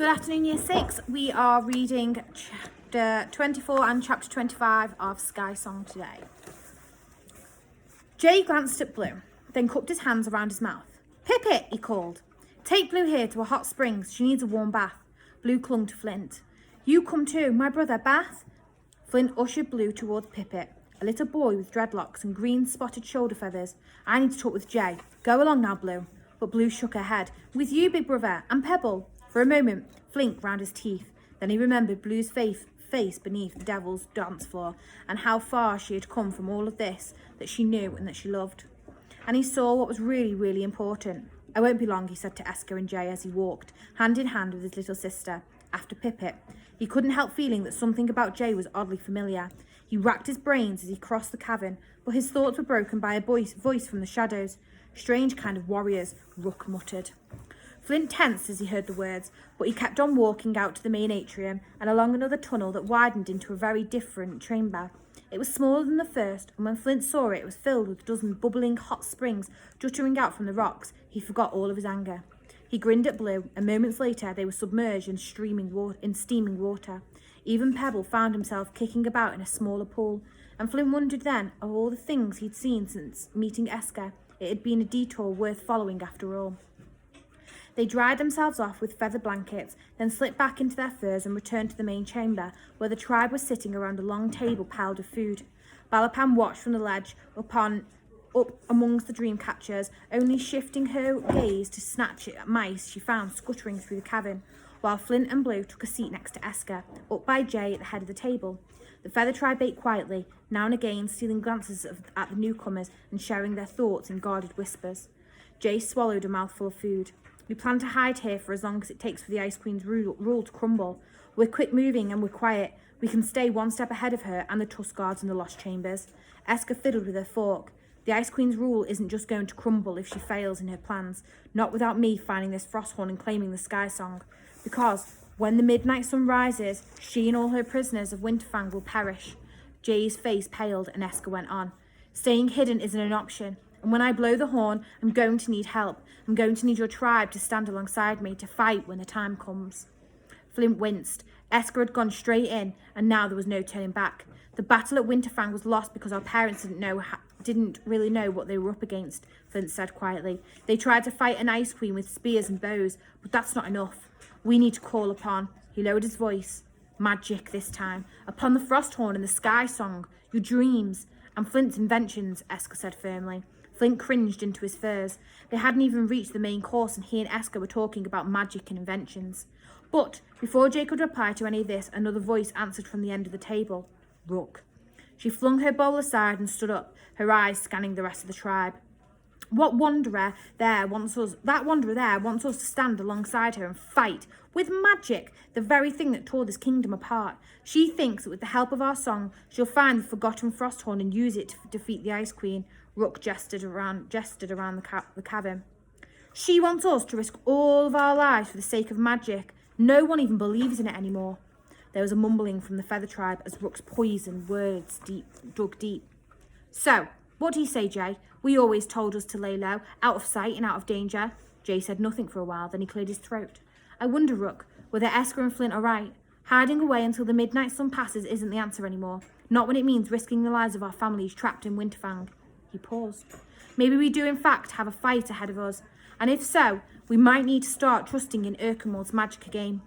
Good afternoon, Year 6. We are reading chapter 24 and chapter 25 of Skysong today. Jay glanced at Blue, then cupped his hands around his mouth. "Pippet," he called. "Take Blue here to a hot springs. She needs a warm bath." Blue clung to Flint. "You come too, my brother, bath." Flint ushered Blue towards Pippet, a little boy with dreadlocks and green spotted shoulder feathers. "I need to talk with Jay. Go along now, Blue." But Blue shook her head. "With you, big brother, and Pebble." For a moment, Flint ground his teeth. Then he remembered Blue's face beneath the devil's dance floor, and how far she had come from all of this that she knew and that she loved. And he saw what was really, really important. "I won't be long," he said to Esker and Jay as he walked, hand in hand with his little sister, after Pippet. He couldn't help feeling that something about Jay was oddly familiar. He racked his brains as he crossed the cavern, but his thoughts were broken by a voice from the shadows. "Strange kind of warriors," Rook muttered. Flint tensed as he heard the words, but he kept on walking out to the main atrium and along another tunnel that widened into a very different chamber. It was smaller than the first, and when Flint saw it, it was filled with a dozen bubbling hot springs juttering out from the rocks. He forgot all of his anger. He grinned at Blue, and moments later they were submerged in steaming water. Even Pebble found himself kicking about in a smaller pool, and Flint wondered then, of all the things he'd seen since meeting Esker, it had been a detour worth following after all. They dried themselves off with feather blankets, then slipped back into their furs and returned to the main chamber, where the tribe was sitting around a long table piled with food. Balapan watched from the ledge up amongst the dream catchers, only shifting her gaze to snatch at mice she found scuttering through the cavern, while Flint and Blue took a seat next to Esker, up by Jay at the head of the table. The feather tribe ate quietly, now and again stealing glances at the newcomers and sharing their thoughts in guarded whispers. Jay swallowed a mouthful of food. "We plan to hide here for as long as it takes for the Ice Queen's rule to crumble. We're quick moving and we're quiet. We can stay one step ahead of her and the Tusk Guards in the Lost Chambers." Esker fiddled with her fork. "The Ice Queen's rule isn't just going to crumble if she fails in her plans. Not without me finding this Frosthorn and claiming the Skysong. Because when the midnight sun rises, she and all her prisoners of Winterfang will perish." Jay's face paled and Esker went on. "Staying hidden isn't an option. And when I blow the horn, I'm going to need help. I'm going to need your tribe to stand alongside me to fight when the time comes." Flint winced. Esker had gone straight in, and now there was no turning back. "The battle at Winterfang was lost because our parents didn't really know what they were up against," Flint said quietly. "They tried to fight an Ice Queen with spears and bows, but that's not enough. We need to call upon," he lowered his voice, "magic this time. Upon the Frosthorn and the Skysong, your dreams, and Flint's inventions," Esker said firmly. Flint cringed into his furs. They hadn't even reached the main course, and he and Esker were talking about magic and inventions. But before Jay could reply to any of this, another voice answered from the end of the table. Rook. She flung her bowl aside and stood up, her eyes scanning the rest of the tribe. That wanderer there wants us to stand alongside her and fight with magic, the very thing that tore this kingdom apart. She thinks that with the help of our song, she'll find the forgotten Frosthorn and use it to defeat the Ice Queen. Rook gestured around the cavern. "She wants us to risk all of our lives for the sake of magic. No one even believes in it anymore." There was a mumbling from the feather tribe as Rook's poisoned words dug deep. "So, what do you say, Jay? We always told us to lay low, out of sight and out of danger." Jay said nothing for a while, then he cleared his throat. "I wonder, Rook, whether Esker and Flint are right. Hiding away until the midnight sun passes isn't the answer anymore. Not when it means risking the lives of our families trapped in Winterfang." He paused. "Maybe we do in fact have a fight ahead of us, and if so, we might need to start trusting in Urkemold's magic again."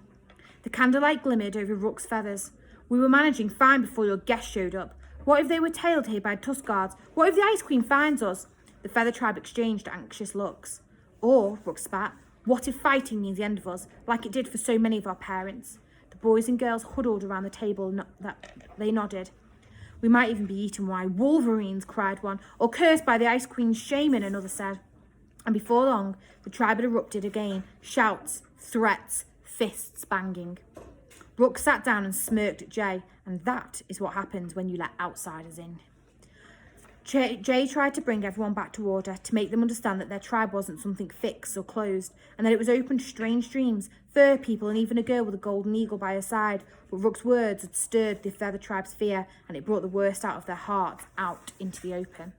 The candlelight glimmered over Rook's feathers. "We were managing fine before your guests showed up. What if they were tailed here by Tusk Guards? What if the Ice Queen finds us?" The feather tribe exchanged anxious looks. "Or," Rook spat, "what if fighting means the end of us, like it did for so many of our parents?" The boys and girls huddled around the table. They nodded. "We might even be eaten by wolverines," cried one. "Or cursed by the Ice Queen's shaman," another said. And before long, the tribe had erupted again. Shouts, threats, fists banging. Rook sat down and smirked at Jay, and that is what happens when you let outsiders in. Jay tried to bring everyone back to order, to make them understand that their tribe wasn't something fixed or closed, and that it was open to strange dreams, fur people, and even a girl with a golden eagle by her side. But Rook's words had stirred the feather tribe's fear, and it brought the worst out of their hearts out into the open.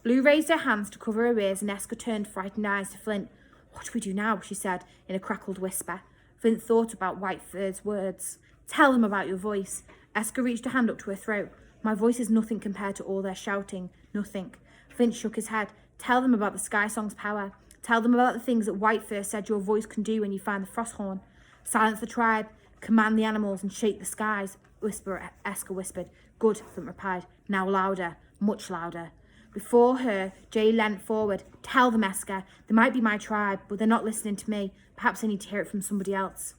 Blue raised her hands to cover her ears, and Esker turned frightened eyes to Flint. "What do we do now?" she said in a crackled whisper. Flint thought about Whiteford's words. Tell them about your voice. Esker reached a hand up to her throat. My voice is nothing compared to all their shouting. Nothing. Flint shook his head. Tell them about the Skysong's power. Tell them about the things that Whiteford said your voice can do when you find the frost horn. Silence the tribe. Command the animals and shake the skies. Esker whispered. Good, Flint replied. Now louder. Much louder. Before her, Jay leant forward. Tell them, Esker. They might be my tribe, but they're not listening to me. Perhaps I need to hear it from somebody else.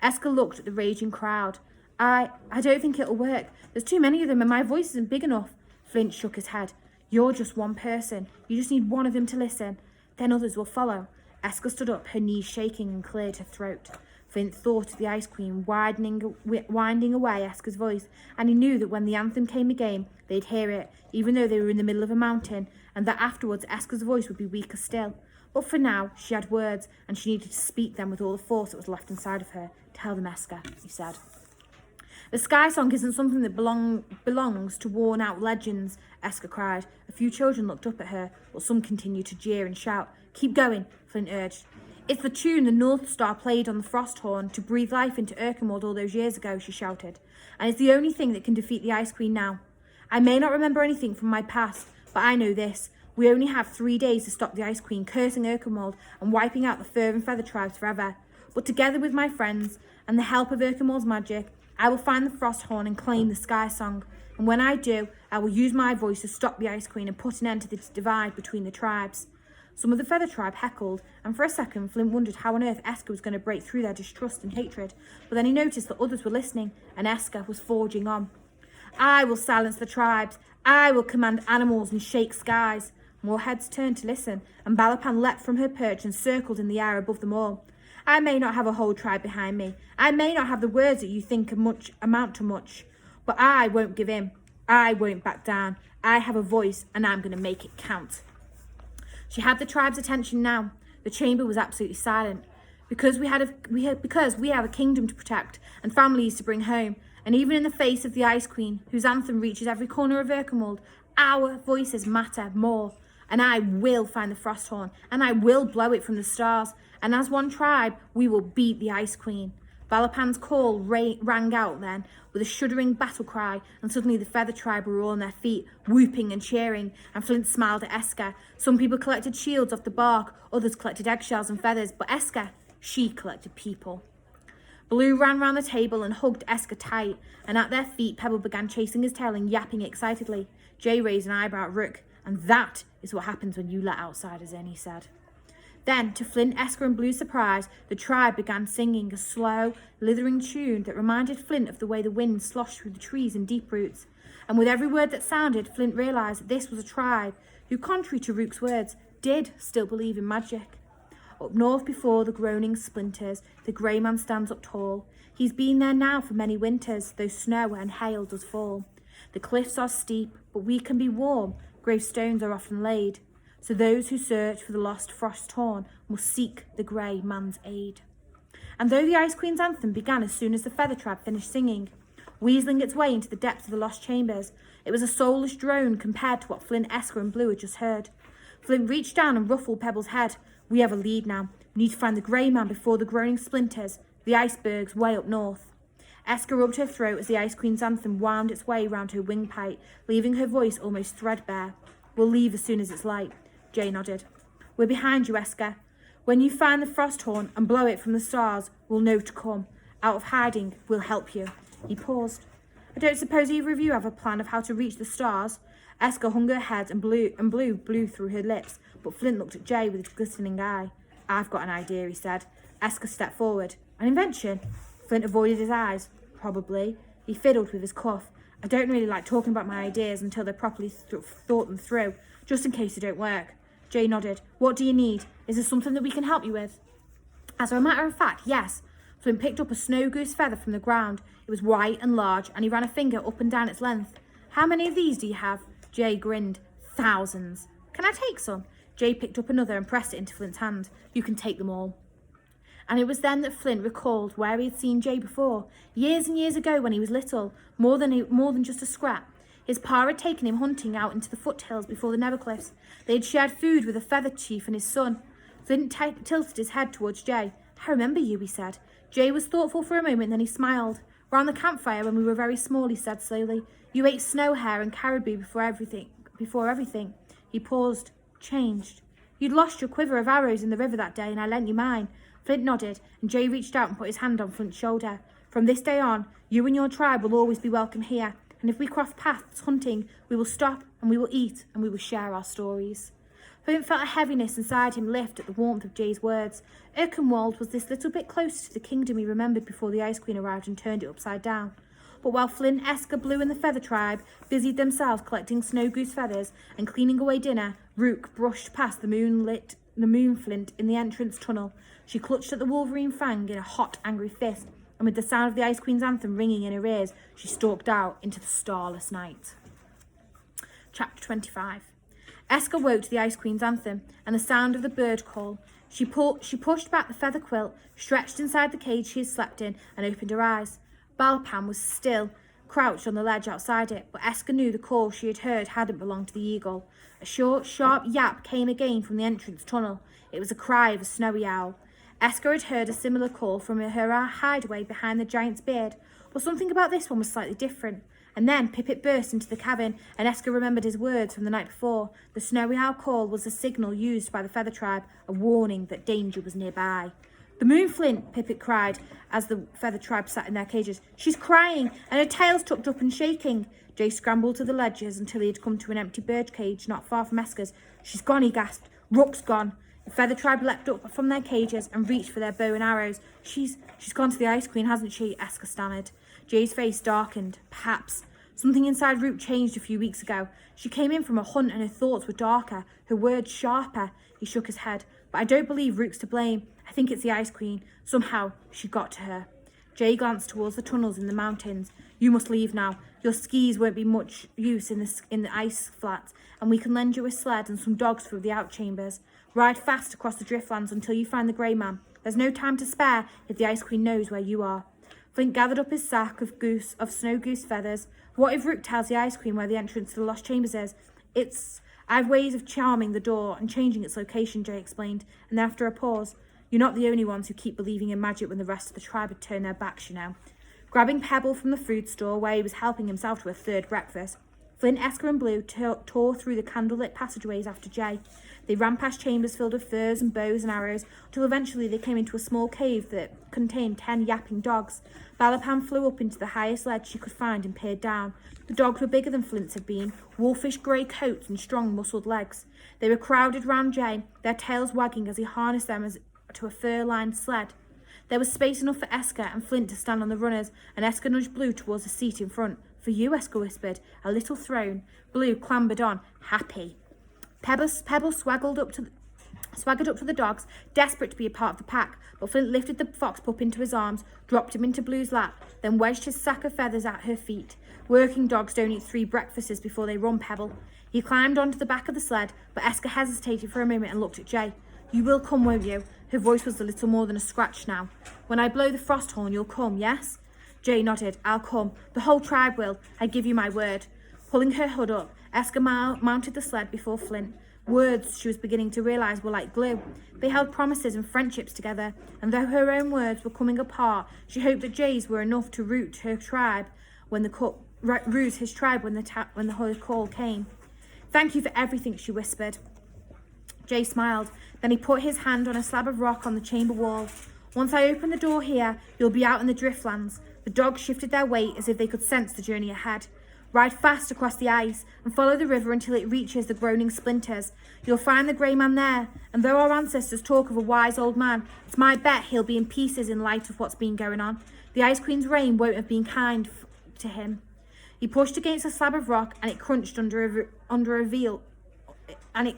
Esker looked at the raging crowd. I don't think it'll work. There's too many of them and my voice isn't big enough. Flint shook his head. You're just one person. You just need one of them to listen. Then others will follow. Esker stood up, her knees shaking, and cleared her throat. Flint thought of the Ice Queen winding away Esker's voice, and he knew that when the anthem came again, they'd hear it, even though they were in the middle of a mountain, and that afterwards Esker's voice would be weaker still. But for now, she had words, and she needed to speak them with all the force that was left inside of her. Tell them, Esker, he said. The Skysong isn't something that belongs to worn-out legends, Esker cried. A few children looked up at her, but some continued to jeer and shout. Keep going, Flint urged. It's the tune the North Star played on the frost horn to breathe life into Erkenwald all those years ago, she shouted. And it's the only thing that can defeat the Ice Queen now. I may not remember anything from my past, but I know this. We only have 3 days to stop the Ice Queen cursing Erkenwald and wiping out the Fur and Feather tribes forever. But together with my friends and the help of Erkenwald's magic, I will find the frost horn and claim the Skysong. And when I do, I will use my voice to stop the Ice Queen and put an end to this divide between the tribes. Some of the Feather tribe heckled, and for a second Flint wondered how on earth Esker was going to break through their distrust and hatred, but then he noticed that others were listening, and Esker was forging on. I will silence the tribes. I will command animals and shake skies. More heads turned to listen, and Balapan leapt from her perch and circled in the air above them all. I may not have a whole tribe behind me. I may not have the words that you think amount to much, but I won't give in. I won't back down. I have a voice, and I'm going to make it count. She had the tribe's attention now. The chamber was absolutely silent. Because we have a kingdom to protect and families to bring home, and even in the face of the Ice Queen, whose anthem reaches every corner of Erkenwald, our voices matter more. And I will find the frost horn, and I will blow it from the stars, and as one tribe, we will beat the Ice Queen. Balapan's call rang out then with a shuddering battle cry, and suddenly the Feather tribe were all on their feet, whooping and cheering, and Flint smiled at Esker. Some people collected shields off the bark, others collected eggshells and feathers, but Esker, she collected people. Blue ran round the table and hugged Esker tight, and at their feet Pebble began chasing his tail and yapping excitedly. Jay raised an eyebrow at Rook. And that is what happens when you let outsiders in, he said. Then, to Flint, Esker and Blue's surprise, the tribe began singing a slow, slithering tune that reminded Flint of the way the wind sloshed through the trees and deep roots. And with every word that sounded, Flint realised that this was a tribe who, contrary to Rook's words, did still believe in magic. Up north before the groaning splinters, the grey man stands up tall. He's been there now for many winters, though snow and hail does fall. The cliffs are steep, but we can be warm. Gravestones are often laid, so those who search for the lost frost horn must seek the grey man's aid. And though the Ice Queen's anthem began as soon as the Feather tribe finished singing, weaseling its way into the depths of the lost chambers, it was a soulless drone compared to what Flint, Esker and Blue had just heard. Flint reached down and ruffled Pebble's head. We have a lead now. We need to find the grey man before the groaning splinters, the icebergs way up north. Esker rubbed her throat as the Ice Queen's anthem wound its way round her windpipe, leaving her voice almost threadbare. We'll leave as soon as it's light. Jay nodded. We're behind you, Esker. When you find the frost horn and blow it from the stars, we'll know to come. Out of hiding, we'll help you. He paused. I don't suppose either of you have a plan of how to reach the stars? Esker hung her head and Blue blew through her lips, but Flint looked at Jay with a glistening eye. I've got an idea, he said. Esker stepped forward. An invention? Flint avoided his eyes. Probably. He fiddled with his cuff. I don't really like talking about my ideas until they're properly thought them through, just in case they don't work. Jay nodded. What do you need? Is there something that we can help you with? As a matter of fact, yes. Flint picked up a snow goose feather from the ground. It was white and large, and he ran a finger up and down its length. How many of these do you have? Jay grinned. Thousands. Can I take some? Jay picked up another and pressed it into Flint's hand. You can take them all. And it was then that Flint recalled where he had seen Jay before, years and years ago when he was little, more than just a scrap. His pa had taken him hunting out into the foothills before the Nevercliffs. They had shared food with a feather chief and his son. Flint tilted his head towards Jay. I remember you, he said. Jay was thoughtful for a moment, then he smiled. Round the campfire when we were very small, he said slowly. You ate snow hare and caribou before everything. He paused, changed. You'd lost your quiver of arrows in the river that day, and I lent you mine. Flint nodded, and Jay reached out and put his hand on Flint's shoulder. From this day on, you and your tribe will always be welcome here, and if we cross paths hunting, we will stop, and we will eat, and we will share our stories. Flint felt a heaviness inside him lift at the warmth of Jay's words. Erkenwald was this little bit closer to the kingdom he remembered before the Ice Queen arrived and turned it upside down. But while Flint, Esker, Blue and the Feather Tribe busied themselves collecting snow goose feathers and cleaning away dinner, Rook brushed past the moon flint in the entrance tunnel. She clutched at the wolverine fang in a hot, angry fist, and with the sound of the Ice Queen's anthem ringing in her ears, she stalked out into the starless night. Chapter 25. Esker woke to the Ice Queen's anthem and the sound of the bird call. She pushed back the feather quilt, stretched inside the cage she had slept in, and opened her eyes. Balpan was still crouched on the ledge outside it, but Esker knew the call she had heard hadn't belonged to the eagle. A short, sharp yap came again from the entrance tunnel. It was a cry of a snowy owl. Esker had heard a similar call from her hideaway behind the giant's beard, but something about this one was slightly different. And then Pipit burst into the cabin, and Esker remembered his words from the night before. The snowy owl call was a signal used by the Feather Tribe, a warning that danger was nearby. The moon flint, Pipit cried, as the Feather Tribe sat in their cages. She's crying, and her tail's tucked up and shaking. Jay scrambled to the ledges until he had come to an empty bird cage not far from Esker's. She's gone, he gasped. Rook's gone. The Feather Tribe leapt up from their cages and reached for their bow and arrows. She's gone to the Ice Queen, hasn't she? Esker stammered. Jay's face darkened. Perhaps. Something inside Rook changed a few weeks ago. She came in from a hunt and her thoughts were darker, her words sharper. He shook his head. But I don't believe Rook's to blame. I think it's the Ice Queen. Somehow, she got to her. Jay glanced towards the tunnels in the mountains. You must leave now. Your skis won't be much use in the ice flats, and we can lend you a sled and some dogs through the outchambers. Ride fast across the driftlands until you find the Grey Man. There's no time to spare if the Ice Queen knows where you are. Flint gathered up his sack of snow goose feathers. What if Rook tells the Ice Queen where the entrance to the lost chambers is? I've ways of charming the door and changing its location, Jay explained, and then after a pause, you're not the only ones who keep believing in magic when the rest of the tribe had turned their backs, you know. Grabbing Pebble from the food store where he was helping himself to a third breakfast, Flint, Esker and Blue tore through the candlelit passageways after Jay. They ran past chambers filled with furs and bows and arrows, until eventually they came into a small cave that contained 10 yapping dogs. Balapan flew up into the highest ledge she could find and peered down. The dogs were bigger than Flint's had been, wolfish grey coats and strong muscled legs. They were crowded round Jay, their tails wagging as he harnessed them to a fur-lined sled. There was space enough for Esker and Flint to stand on the runners, and Esker nudged Blue towards the seat in front. For you, Esker whispered, a little throne. Blue clambered on, happy. Pebble swaggered up to the dogs, desperate to be a part of the pack, but Flint lifted the fox pup into his arms, dropped him into Blue's lap, then wedged his sack of feathers at her feet. Working dogs don't eat 3 breakfasts before they run, Pebble. He climbed onto the back of the sled, but Esker hesitated for a moment and looked at Jay. You will come, won't you? Her voice was a little more than a scratch now. When I blow the frost horn, you'll come, yes? Jay nodded. I'll come. The whole tribe will. I give you my word. Pulling her hood up, Esker mounted the sled before Flint. Words, she was beginning to realise, were like glue. They held promises and friendships together, and though her own words were coming apart, she hoped that Jay's were enough to root his tribe when the call came. Thank you for everything, she whispered. Jay smiled. Then he put his hand on a slab of rock on the chamber wall. Once I open the door here, you'll be out in the driftlands. The dogs shifted their weight as if they could sense the journey ahead. Ride fast across the ice and follow the river until it reaches the groaning splinters. You'll find the Grey Man there, and though our ancestors talk of a wise old man, it's my bet he'll be in pieces in light of what's been going on. The Ice Queen's reign won't have been kind to him. He pushed against a slab of rock, and it crunched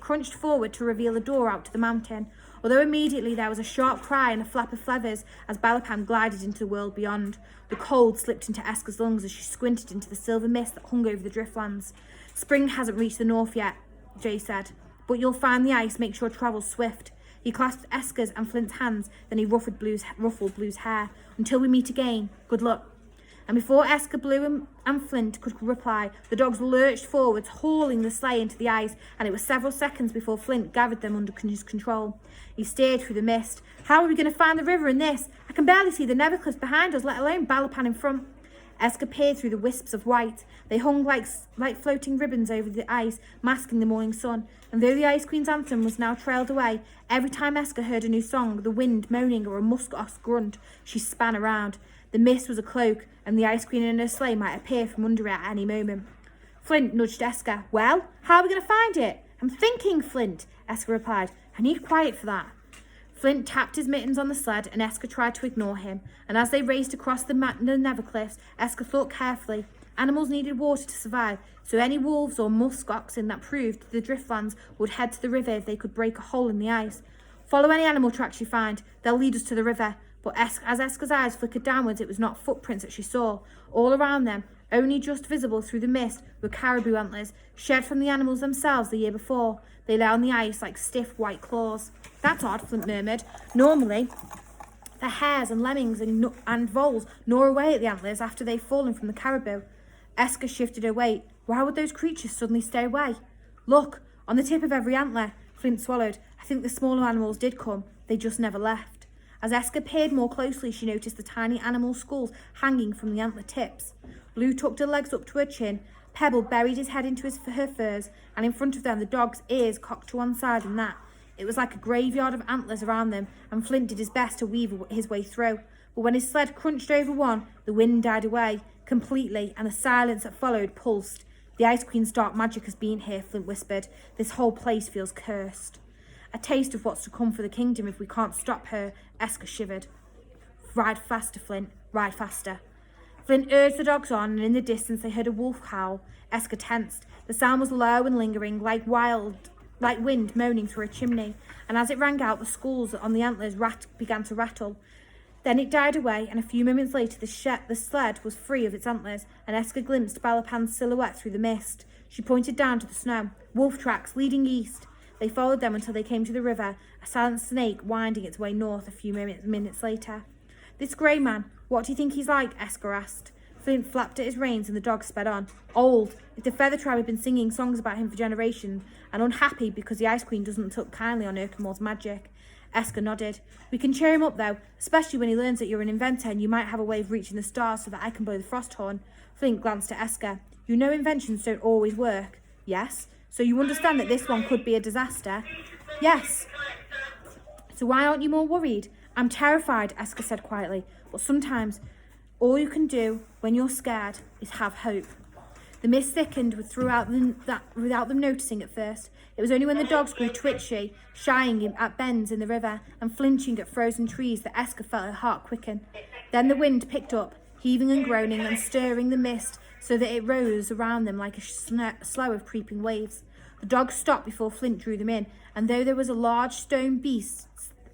crunched forward to reveal a door out to the mountain. Although immediately there was a sharp cry and a flap of feathers as Balapan glided into the world beyond. The cold slipped into Esker's lungs as she squinted into the silver mist that hung over the driftlands. Spring hasn't reached the north yet, Jay said, but you'll find the ice makes your travels swift. He clasped Esker's and Flint's hands, then he ruffled Blue's hair. Until we meet again, good luck. And before Esker, Blue and Flint could reply, the dogs lurched forwards, hauling the sleigh into the ice, and it was several seconds before Flint gathered them under his control. He steered through the mist. How are we going to find the river in this? I can barely see the Nevercliffs behind us, let alone Balapan in front. Esker peered through the wisps of white. They hung like floating ribbons over the ice, masking the morning sun. And though the Ice Queen's anthem was now trailed away, every time Esker heard a new song, the wind moaning or a musk-ox grunt, she span around. The mist was a cloak, and the Ice Queen in her sleigh might appear from under it at any moment. Flint nudged Esker. Well, how are we going to find it? I'm thinking, Flint, Esker replied. I need quiet for that. Flint tapped his mittens on the sled, and Esker tried to ignore him. And as they raced across the Nevercliffs, Esker thought carefully. Animals needed water to survive, so any wolves or musk oxen that proved the driftlands would head to the river if they could break a hole in the ice. Follow any animal tracks you find. They'll lead us to the river. But as Esker's eyes flickered downwards, it was not footprints that she saw. All around them, only just visible through the mist, were caribou antlers, shed from the animals themselves the year before. They lay on the ice like stiff white claws. That's odd, Flint murmured. Normally, the hares and lemmings and voles gnaw away at the antlers after they've fallen from the caribou. Esker shifted her weight. Why would those creatures suddenly stay away? Look, on the tip of every antler. Flint swallowed. I think the smaller animals did come. They just never left. As Esker peered more closely, she noticed the tiny animal skulls hanging from the antler tips. Blue tucked her legs up to her chin. Pebble buried his head into her furs, and in front of them the dog's ears cocked to one side and that. It was like a graveyard of antlers around them, and Flint did his best to weave his way through. But when his sled crunched over one, the wind died away completely, and the silence that followed pulsed. The Ice Queen's dark magic has been here, Flint whispered. This whole place feels cursed. A taste of what's to come for the kingdom if we can't stop her, Esker shivered. Ride faster, Flint, ride faster. Flint urged the dogs on, and in the distance they heard a wolf howl. Esker tensed. The sound was low and lingering, like wind moaning through a chimney, and as it rang out, the skulls on the antlers began to rattle. Then it died away, and a few moments later the sled was free of its antlers, and Esker glimpsed Balapan's silhouette through the mist. She pointed down to the snow. Wolf tracks, leading east. They followed them until they came to the river, a silent snake winding its way north a few minutes later. This grey man, what do you think he's like? Esker asked. Flint flapped at his reins and the dog sped on. Old. If the Feather Tribe had been singing songs about him for generations, and unhappy because the Ice Queen doesn't look kindly on Erkenmore's magic. Esker nodded. We can cheer him up though, especially when he learns that you're an inventor and you might have a way of reaching the stars so that I can blow the frost horn. Flint glanced at Esker. You know inventions don't always work. Yes. So you understand that this one could be a disaster? Yes. So why aren't you more worried? I'm terrified, Esker said quietly, but sometimes all you can do when you're scared is have hope. The mist thickened without them noticing at first. It was only when the dogs grew twitchy, shying at bends in the river and flinching at frozen trees that Esker felt her heart quicken. Then the wind picked up, heaving and groaning and stirring the mist so that it rose around them like a slough of creeping waves. The dogs stopped before Flint drew them in, and though they were large, strong beasts,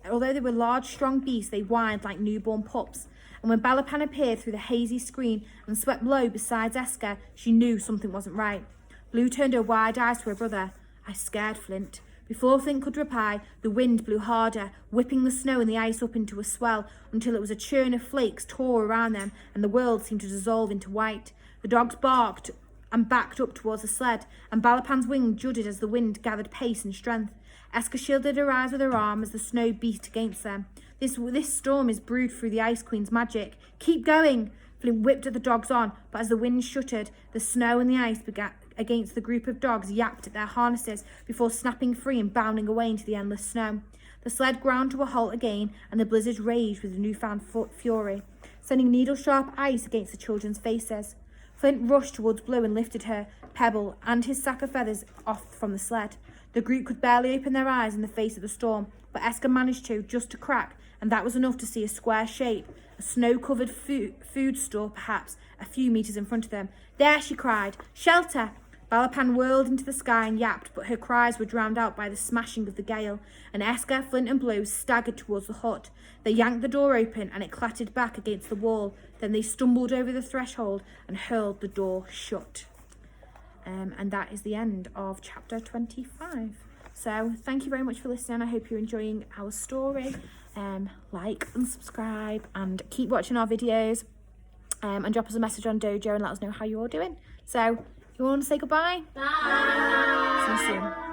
they whined like newborn pups. And when Balapan appeared through the hazy screen and swept low beside Esker, she knew something wasn't right. Blue turned her wide eyes to her brother. I scared Flint. Before Flint could reply, the wind blew harder, whipping the snow and the ice up into a swell until it was a churn of flakes tore around them and the world seemed to dissolve into white. The dogs barked and backed up towards the sled, and Balapan's wing juddered as the wind gathered pace and strength. Esker shielded her eyes with her arm as the snow beat against them. This storm is brewed through the Ice Queen's magic. Keep going! Flint whipped at the dogs on, but as the wind shuttered, the snow and the ice against the group of dogs yapped at their harnesses before snapping free and bounding away into the endless snow. The sled ground to a halt again, and the blizzard raged with newfound fury, sending needle-sharp ice against the children's faces. Flint rushed towards Blue and lifted her, Pebble, and his sack of feathers off from the sled. The group could barely open their eyes in the face of the storm, but Esker managed just to crack, and that was enough to see a square shape, a snow-covered food store perhaps, a few metres in front of them. There, she cried. Shelter! Balapan whirled into the sky and yapped, but her cries were drowned out by the smashing of the gale, and Esker, Flint and Blue staggered towards the hut. They yanked the door open, and it clattered back against the wall. Then they stumbled over the threshold and hurled the door shut. And that is the end of chapter 25. So thank you very much for listening. I hope you're enjoying our story. Like and subscribe and keep watching our videos. and drop us a message on Dojo and let us know how you're all doing. So, you want to say goodbye? Bye. See you soon.